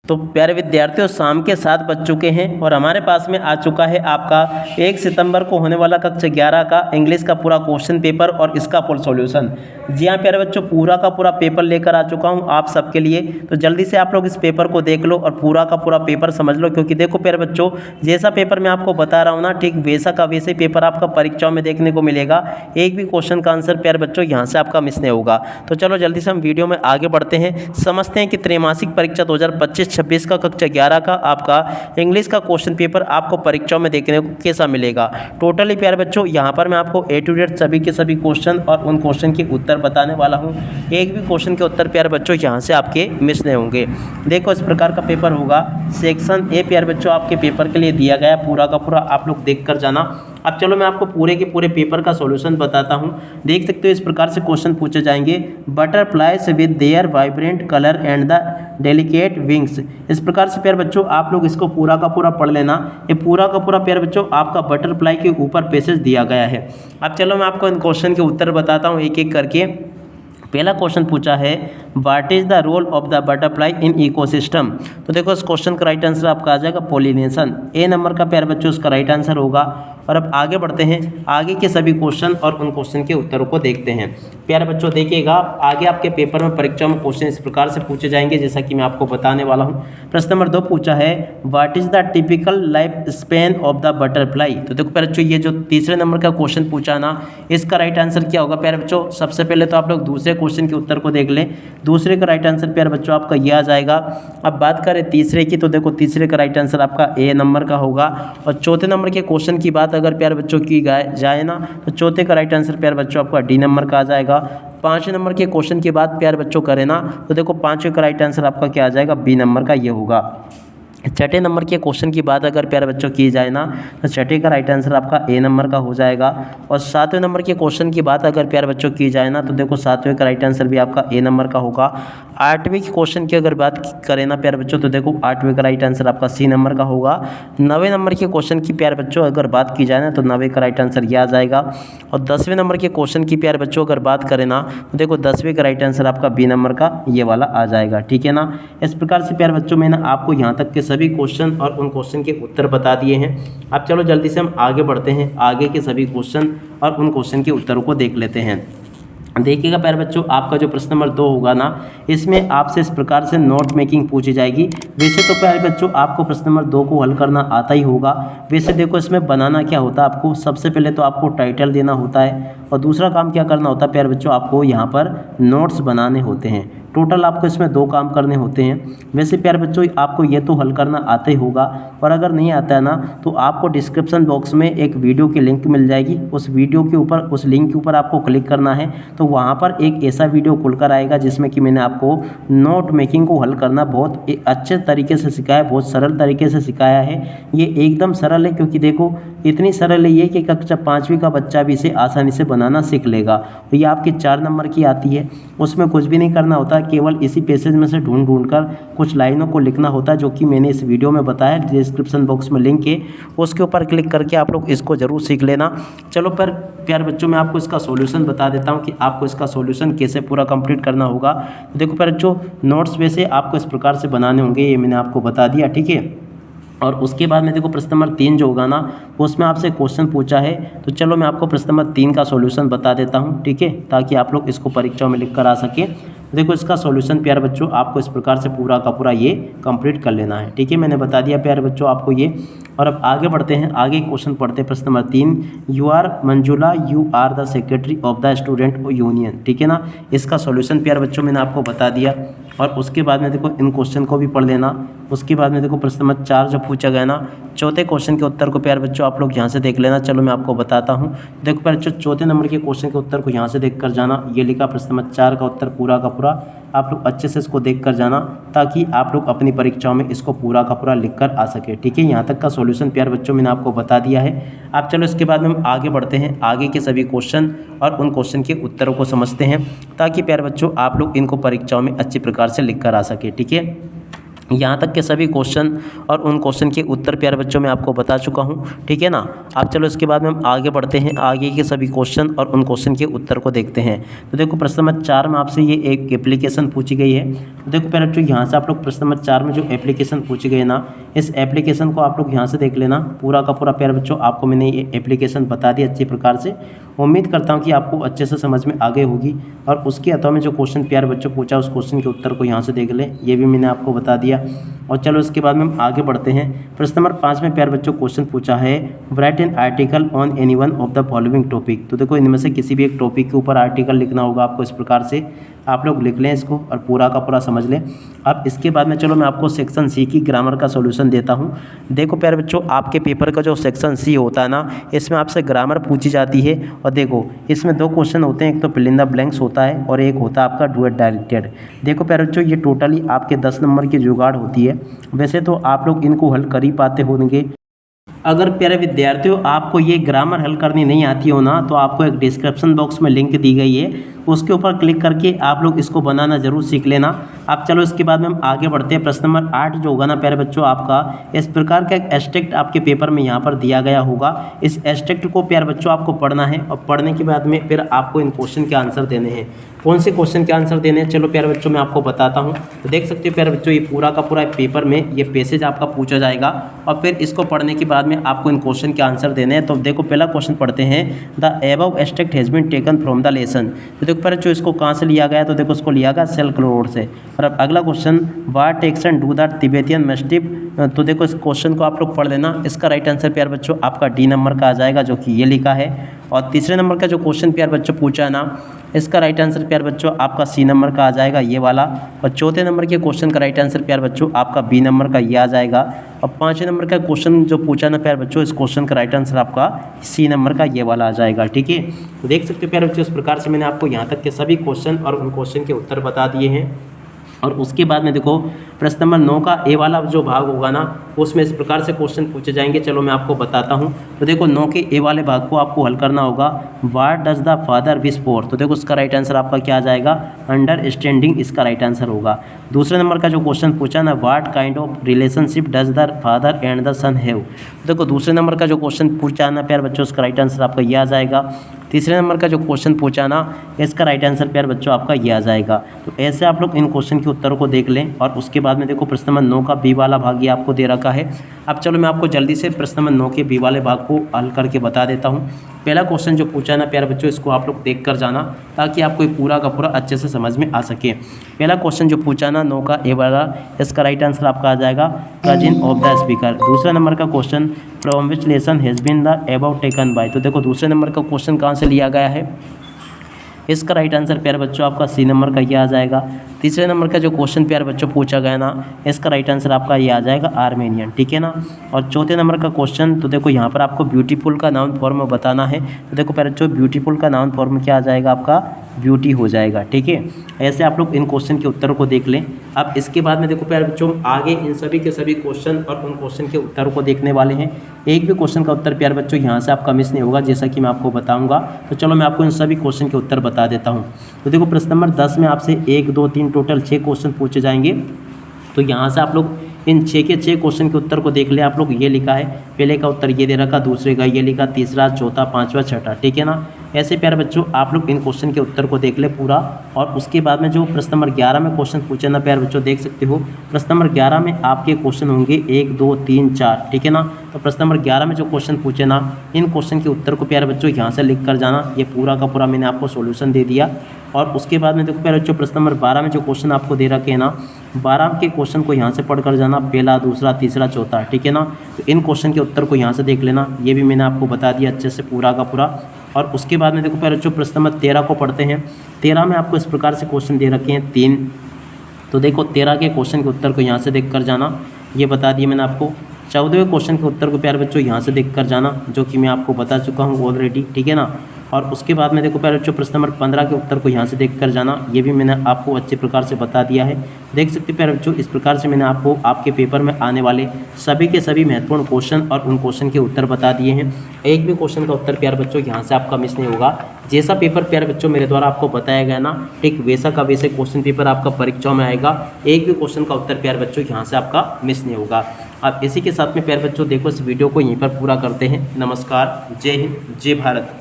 तो प्यारे विद्यार्थियों, शाम के 7 बज चुके हैं और हमारे पास में आ चुका है आपका 1 सितंबर को होने वाला कक्षा 11 का इंग्लिश का पूरा क्वेश्चन पेपर और इसका फुल सॉल्यूशन। जी हाँ प्यारे बच्चों, पूरा का पूरा पेपर लेकर आ चुका हूँ आप सबके लिए। तो जल्दी से आप लोग इस पेपर को देख लो और पूरा का पूरा पेपर समझ लो, क्योंकि देखो प्यारे बच्चों, जैसा पेपर मैं आपको बता रहा हूँ ना, ठीक वैसा का वैसे पेपर आपका परीक्षाओं में देखने को मिलेगा। एक भी क्वेश्चन का आंसर प्यारे बच्चों यहाँ से आपका मिस नहीं होगा। तो चलो जल्दी से हम वीडियो में आगे बढ़ते हैं, समझते हैं कि त्रैमासिक परीक्षा 2025-26 का कक्षा 11 का आपका इंग्लिश का क्वेश्चन पेपर आपको परीक्षाओं में देखने को कैसा मिलेगा। टोटली प्यारे बच्चों यहाँ पर मैं आपको ए टू जेड सभी के सभी क्वेश्चन और उन क्वेश्चन के उत्तर बताने वाला हूँ। एक भी क्वेश्चन के उत्तर प्यारे बच्चों यहाँ से आपके मिस नहीं होंगे। देखो इस प्रकार का पेपर होगा। सेक्शन ए प्यारे बच्चों आपके पेपर के लिए दिया गया पूरा का पूरा, आप लोग देख कर जाना। अब चलो मैं आपको पूरे के पूरे पेपर का सॉल्यूशन बताता हूँ। देख सकते हो इस प्रकार से क्वेश्चन पूछे जाएंगे। Butterflies with their vibrant colour and the delicate wings. इस प्रकार से प्यारे बच्चों आप लोग इसको पूरा का पूरा पढ़ लेना। ये पूरा का पूरा प्यारे बच्चों आपका बटरफ्लाई के ऊपर पैसेज दिया गया है। अब चलो मैं आपको इन क्वेश्चन के उत्तर बताता हूँ एक एक करके। पहला क्वेश्चन पूछा है, what is the role of the butterfly in ecosystem. तो देखो इस क्वेश्चन का राइट आंसर आपका आ जाएगा पॉलिनेशन। ए नंबर का प्यारे बच्चों इसका राइट आंसर होगा। और अब आगे बढ़ते हैं, आगे के सभी क्वेश्चन और उन क्वेश्चन के उत्तरों को देखते हैं। प्यारे बच्चों देखिएगा, आगे आपके पेपर में परीक्षा में क्वेश्चन इस प्रकार से पूछे जाएंगे जैसा कि मैं आपको बताने वाला हूँ। प्रश्न नंबर 2 पूछा है, what is the typical life span of the butterfly. तो देखो प्यारे बच्चों, ये जो तीसरे नंबर का क्वेश्चन पूछा ना, इसका राइट आंसर क्या होगा प्यारे बच्चों। सबसे पहले तो आप लोग दूसरे क्वेश्चन के उत्तर को देख लें। दूसरे का राइट आंसर प्यारे बच्चों आपका ये आ जाएगा। अब बात करें तीसरे की, तो देखो तीसरे का राइट आंसर आपका ए नंबर का होगा। और चौथे नंबर के क्वेश्चन की बात अगर प्यारे बच्चों की जाए ना, तो चौथे का राइट आंसर प्यारे बच्चों आपका डी नंबर का आ जाएगा। पांचवें नंबर के क्वेश्चन की बात प्यारे बच्चों करें ना, तो देखो पांचवें का राइट आंसर आपका क्या आ जाएगा, बी नंबर का ये होगा। छठे नंबर के क्वेश्चन की बात अगर प्यारे बच्चों की जाए ना, तो छठे का राइट आंसर आपका ए नंबर का हो जाएगा। और सातवें नंबर के क्वेश्चन की बात अगर प्यारे बच्चों की जाए ना, तो देखो सातवें का राइट आंसर भी आपका ए नंबर का होगा। आठवें के क्वेश्चन की अगर बात करें ना प्यारे बच्चों, तो देखो आठवें का राइट आंसर आपका सी नंबर का होगा। नवे नंबर के क्वेश्चन की प्यारे बच्चों अगर बात की जाए ना, तो नवे का राइट आंसर ये आ जाएगा। और 10वें नंबर के क्वेश्चन की प्यारे बच्चों अगर बात करें ना, तो देखो 10वें का राइट आंसर आपका बी नंबर का ये वाला आ जाएगा। ठीक है ना। इस प्रकार से प्यारे बच्चों मैंने आपको यहाँ तक के सभी क्वेश्चन और उन क्वेश्चन के उत्तर बता दिए हैं। अब चलो जल्दी से हम आगे बढ़ते हैं, आगे के सभी क्वेश्चन और उन क्वेश्चन के उत्तरों को देख लेते हैं। देखिएगा प्यारे बच्चों, आपका जो प्रश्न नंबर 2 होगा ना, इसमें आपसे इस प्रकार से नोट मेकिंग पूछी जाएगी। वैसे तो प्यारे बच्चों आपको प्रश्न नंबर 2 को हल करना आता ही होगा। वैसे देखो इसमें बनाना क्या होता है, आपको सबसे पहले तो आपको टाइटल देना होता है और दूसरा काम क्या करना होता है प्यारे बच्चों, आपको यहाँ पर नोट्स बनाने होते हैं। टोटल आपको इसमें 2 काम करने होते हैं। वैसे प्यारे बच्चों आपको ये तो हल करना आता ही होगा, और अगर नहीं आता है ना, तो आपको डिस्क्रिप्शन बॉक्स में एक वीडियो की लिंक मिल जाएगी। उस वीडियो के ऊपर, उस लिंक के ऊपर आपको क्लिक करना है, तो वहाँ पर एक ऐसा वीडियो खुलकर आएगा जिसमें कि मैंने आपको नोट मेकिंग को हल करना बहुत अच्छे तरीके से सिखाया है, बहुत सरल तरीके से सिखाया है। ये एकदम सरल है, क्योंकि देखो इतनी सरल है ये कि कक्षा 5वीं का बच्चा भी इसे आसानी से बनाना सीख लेगा। तो ये आपके 4 नंबर की आती है, उसमें कुछ भी नहीं करना होता, केवल इसी पैसेज में से ढूंढ कर कुछ लाइनों को लिखना होता है, जो कि मैंने इस वीडियो में बताया। डिस्क्रिप्शन बॉक्स में लिंक है, उसके ऊपर क्लिक करके आप लोग इसको ज़रूर सीख लेना। चलो पर प्यारे बच्चों मैं आपको इसका सॉल्यूशन बता देता हूँ कि आपको इसका सॉल्यूशन कैसे पूरा कंप्लीट करना होगा। तो देखो प्यारे बच्चों, नोट्स वैसे आपको इस प्रकार से बनाने होंगे, ये मैंने आपको बता दिया। ठीक है। और उसके बाद में देखो प्रश्न नंबर 3 जो होगा ना, उसमें आपसे क्वेश्चन पूछा है। तो चलो मैं आपको प्रश्न नंबर 3 का सॉल्यूशन बता देता हूँ। ठीक है, ताकि आप लोग इसको परीक्षाओं में लिख कर आ सके। देखो इसका सॉल्यूशन प्यारे बच्चों आपको इस प्रकार से पूरा का पूरा ये कंप्लीट कर लेना है। ठीक है, मैंने बता दिया प्यारे बच्चों आपको ये। और अब आगे बढ़ते हैं, आगे क्वेश्चन पढ़ते हैं। प्रश्न number 3, you are Manjula, you are the secretary of the student union. ठीक है ना। इसका सॉल्यूशन प्यारे बच्चों मैंने आपको बता दिया। और उसके बाद में देखो इन क्वेश्चन को भी पढ़ लेना। उसके बाद में देखो प्रश्न नंबर 4 जब पूछा गया ना, चौथे क्वेश्चन के उत्तर को प्यारे बच्चों आप लोग यहाँ से देख लेना। चलो मैं आपको बताता हूँ। देखो प्यारे बच्चों, चौथे नंबर के क्वेश्चन के उत्तर को यहाँ से देख कर जाना। ये लिखा प्रश्न नंबर 4 का उत्तर पूरा का पूरा, आप लोग अच्छे से इसको देख कर जाना, ताकि आप लोग अपनी परीक्षाओं में इसको पूरा का पूरा लिख कर आ सके। ठीक है, यहाँ तक का सॉल्यूशन प्यारे बच्चों मैंने आपको बता दिया है। अब चलो इसके बाद में हम आगे बढ़ते हैं, आगे के सभी क्वेश्चन और उन क्वेश्चन के उत्तरों को समझते हैं, ताकि प्यारे बच्चों आप लोग इनको परीक्षाओं में अच्छी प्रकार से लिख कर आ सके। ठीक है। यहाँ तक के सभी क्वेश्चन और उन क्वेश्चन के उत्तर प्यारे बच्चों मैं आपको बता चुका हूँ, ठीक है ना। अब चलो इसके बाद में हम आगे बढ़ते हैं, आगे के सभी क्वेश्चन और उन क्वेश्चन के उत्तर को देखते हैं। तो देखो प्रश्न नंबर 4 में आपसे ये एक एप्लीकेशन पूछी गई है। तो देखो प्यारे बच्चों यहाँ से आप लोग प्रश्न नंबर 4 में जो एप्लीकेशन पूछी गई है ना, इस एप्लीकेशन को आप लोग यहाँ से देख लेना पूरा का पूरा। प्यारे बच्चों आपको मैंने ये एप्लीकेशन बता दी अच्छी प्रकार से, उम्मीद करता हूँ कि आपको अच्छे से समझ में आगे होगी। और उसके अथवा में जो क्वेश्चन प्यारे बच्चों पूछा उस क्वेश्चन के उत्तर को यहाँ से देख लें, ये भी मैंने आपको बता दिया। और चलो इसके बाद में हम आगे बढ़ते हैं। प्रश्न नंबर 5 में प्यारे बच्चों क्वेश्चन पूछा है, right an article on any one of the following topic. तो देखो इनमें से किसी भी एक टॉपिक के ऊपर आर्टिकल लिखना होगा आपको, इस प्रकार से आप लोग लिख लें इसको और पूरा का पूरा समझ लें। अब इसके बाद में चलो मैं आपको सेक्शन सी की ग्रामर का सॉल्यूशन देता हूँ। देखो प्यारे बच्चों आपके पेपर का जो सेक्शन सी होता है ना, इसमें आपसे ग्रामर पूछी जाती है। और देखो इसमें 2 क्वेश्चन होते हैं, एक तो फिल इन द ब्लैंक्स होता है और एक होता है आपका डू इट डायरेक्टेड। देखो प्यारे बच्चों ये टोटली आपके 10 नंबर की जुगाड़ होती है। वैसे तो आप लोग इनको हल कर ही पाते होंगे। अगर प्यारे विद्यार्थियों आपको ये ग्रामर हल करनी नहीं आती हो ना, तो आपको एक डिस्क्रिप्शन बॉक्स में लिंक दी गई है, उसके ऊपर क्लिक करके आप लोग इसको बनाना ज़रूर सीख लेना। अब चलो इसके बाद में हम आगे बढ़ते हैं। प्रश्न नंबर 8 जो होगा ना प्यारे बच्चों आपका, इस प्रकार का एक एब्स्ट्रैक्ट आपके पेपर में यहाँ पर दिया गया होगा। इस एब्स्ट्रैक्ट को प्यारे बच्चों आपको पढ़ना है और पढ़ने के बाद में फिर आपको इन क्वेश्चन के आंसर देने हैं। कौन से क्वेश्चन के आंसर देने हैं चलो प्यारे बच्चों मैं आपको बताता हूँ। तो देख सकते हो प्यारे बच्चों ये पूरा का पूरा पेपर में ये पैसेज आपका पूछा जाएगा और फिर इसको पढ़ने के बाद में आपको इन क्वेश्चन के आंसर देने हैं। तो देखो पहला क्वेश्चन पढ़ते हैं, the above abstract has been taken from the lesson. तो देखो प्यारे बच्चों इसको कहाँ से लिया गया, तो देखो इसको लिया गया सिल्क रोड से। और अब अगला question, what action do the Tibetan mastiff. तो देखो इस क्वेश्चन को आप लोग पढ़ लेना। इसका राइट आंसर प्यारे बच्चों आपका डी नंबर का आ जाएगा, जो कि ये लिखा है। और तीसरे नंबर का जो क्वेश्चन प्यारे बच्चों पूछा है ना, इसका राइट आंसर प्यारे बच्चों आपका सी नंबर का आ जाएगा, ये वाला। और चौथे नंबर के क्वेश्चन का राइट आंसर प्यारे बच्चों आपका बी नंबर का ये आ जाएगा। और पाँचवें नंबर का क्वेश्चन जो पूछा ना प्यारे बच्चों, इस क्वेश्चन का राइट आंसर आपका सी नंबर का ये वाला आ जाएगा, ठीक है। तो देख सकते हो प्यारे बच्चों इस प्रकार से मैंने आपको यहाँ तक के सभी क्वेश्चन और उन क्वेश्चन के उत्तर बता दिए हैं। और उसके बाद में देखो प्रश्न नंबर 9 का ए वाला जो भाग होगा ना, उसमें इस प्रकार से क्वेश्चन पूछे जाएंगे। चलो मैं आपको बताता हूँ। तो देखो 9 के ए वाले भाग को आपको हल करना होगा। What does the father wish for. तो देखो उसका राइट आंसर आपका क्या आ जाएगा, अंडरस्टैंडिंग इसका राइट आंसर होगा। दूसरे नंबर का जो क्वेश्चन पूछा ना, what kind of relationship does the father and the son have. देखो दूसरे नंबर का जो क्वेश्चन पूछा ना प्यारे बच्चों, उसका राइट आंसर आपका ये आ जाएगा। तीसरे नंबर का जो क्वेश्चन पूछा ना, इसका राइट आंसर प्यारे बच्चों आपका ये आ जाएगा। तो ऐसे आप लोग इन क्वेश्चन के उत्तरों को देख लें। और उसके बाद में देखो प्रश्न नंबर 9 का बी वाला भाग ये आपको दे रखा है। अब चलो मैं आपको जल्दी से प्रश्न नंबर 9 के बी वाले भाग को हल करके बता देता हूँ। पहला क्वेश्चन जो पूछा ना प्यारे बच्चों, इसको आप लोग देख कर जाना ताकि आपको ये पूरा का पूरा अच्छे से समझ में आ सके। पहला क्वेश्चन जो पूछा ना 9 का ए वाला, इसका राइट आंसर आपका आ जाएगा कजिन ऑफ द स्पीकर। दूसरा नंबर का question, from which lesson has been the above taken by. तो देखो दूसरे नंबर का क्वेश्चन कहाँ से लिया गया है, इसका राइट आंसर प्यारे बच्चों आपका सी नंबर का ये आ जाएगा। तीसरे नंबर का जो क्वेश्चन प्यारे बच्चों पूछा गया ना, इसका राइट आंसर आपका ये आ जाएगा आर्मेनियन, ठीक है ना। और चौथे नंबर का क्वेश्चन, तो देखो यहाँ पर आपको ब्यूटीफुल का नाउन फॉर्म बताना है। तो देखो प्यारे बच्चों ब्यूटीफुल का नाउन फॉर्म क्या आ जाएगा आपका, ब्यूटी हो जाएगा, ठीक है। ऐसे आप लोग इन क्वेश्चन के उत्तरों को देख लें। अब इसके बाद में देखो प्यारे बच्चों आगे इन सभी के सभी क्वेश्चन और उन क्वेश्चन के उत्तरों को देखने वाले हैं। एक भी क्वेश्चन का उत्तर प्यारे बच्चों यहाँ से आपका मिस नहीं होगा, जैसा कि मैं आपको बताऊंगा। तो चलो मैं आपको इन सभी क्वेश्चन के उत्तर बता देता हूँ। तो देखो प्रश्न नंबर 10 में आपसे 1, 2, 3 टोटल 6 क्वेश्चन पूछे जाएंगे। तो यहाँ से आप लोग इन 6 के 6 क्वेश्चन के उत्तर को देख ले। आप लोग ये लिखा है, पहले का उत्तर ये दे रखा, दूसरे का ये लिखा, तीसरा, चौथा, पांचवा, छठा, ठीक है ना। ऐसे प्यारे बच्चों आप लोग इन क्वेश्चन के उत्तर को देख ले पूरा। और उसके बाद में जो प्रश्न नंबर 11 में क्वेश्चन पूछे ना प्यारे बच्चों, देख सकते हो प्रश्न नंबर 11 में आपके क्वेश्चन होंगे 1, 2, 3, 4, ठीक है ना। तो प्रश्न नंबर 11 में जो क्वेश्चन पूछे ना, इन क्वेश्चन के उत्तर को प्यारे बच्चों यहाँ से लिख कर जाना। ये पूरा का पूरा मैंने आपको सोल्यूशन दे दिया। और उसके बाद में देखो प्यारे बच्चों प्रश्न नंबर 12 में जो क्वेश्चन आपको दे रखे हैं ना, 12 के क्वेश्चन को यहाँ से पढ़ कर जाना, पहला, दूसरा, तीसरा, चौथा, ठीक है ना। तो इन क्वेश्चन के उत्तर को यहाँ से देख लेना। ये भी मैंने आपको बता दिया अच्छे से पूरा का पूरा। और उसके बाद में देखो प्यारे बच्चों प्रश्न नंबर 13 को पढ़ते हैं। 13 में आपको इस प्रकार से क्वेश्चन दे रखे हैं 3। तो देखो 13 के क्वेश्चन के उत्तर को यहाँ से देख कर जाना, ये बता दिया मैंने आपको। 14वें क्वेश्चन के उत्तर को प्यारे बच्चों यहाँ से देख कर जाना, जो कि मैं आपको बता चुका हूँ ऑलरेडी, ठीक है ना। और उसके बाद में देखो प्यारे बच्चों प्रश्न नंबर 15 के उत्तर को यहाँ से देख कर जाना, ये भी मैंने आपको अच्छे प्रकार से बता दिया है। देख सकते हैं प्यारे बच्चों इस प्रकार से मैंने आपको आपके पेपर में आने वाले सभी के सभी महत्वपूर्ण क्वेश्चन और उन क्वेश्चन के उत्तर बता दिए हैं। एक भी क्वेश्चन का उत्तर प्यारे बच्चों यहाँ से आपका मिस नहीं होगा। जैसा पेपर प्यारे बच्चों मेरे द्वारा आपको बताया गया ना, ठीक वैसा का वैसे क्वेश्चन पेपर आपका परीक्षाओं में आएगा। एक भी क्वेश्चन का उत्तर प्यारे बच्चों यहाँ से आपका मिस नहीं होगा। अब इसी के साथ में प्यारे बच्चों देखो इस वीडियो को यहीं पर पूरा करते हैं। नमस्कार, जय हिंद, जय भारत।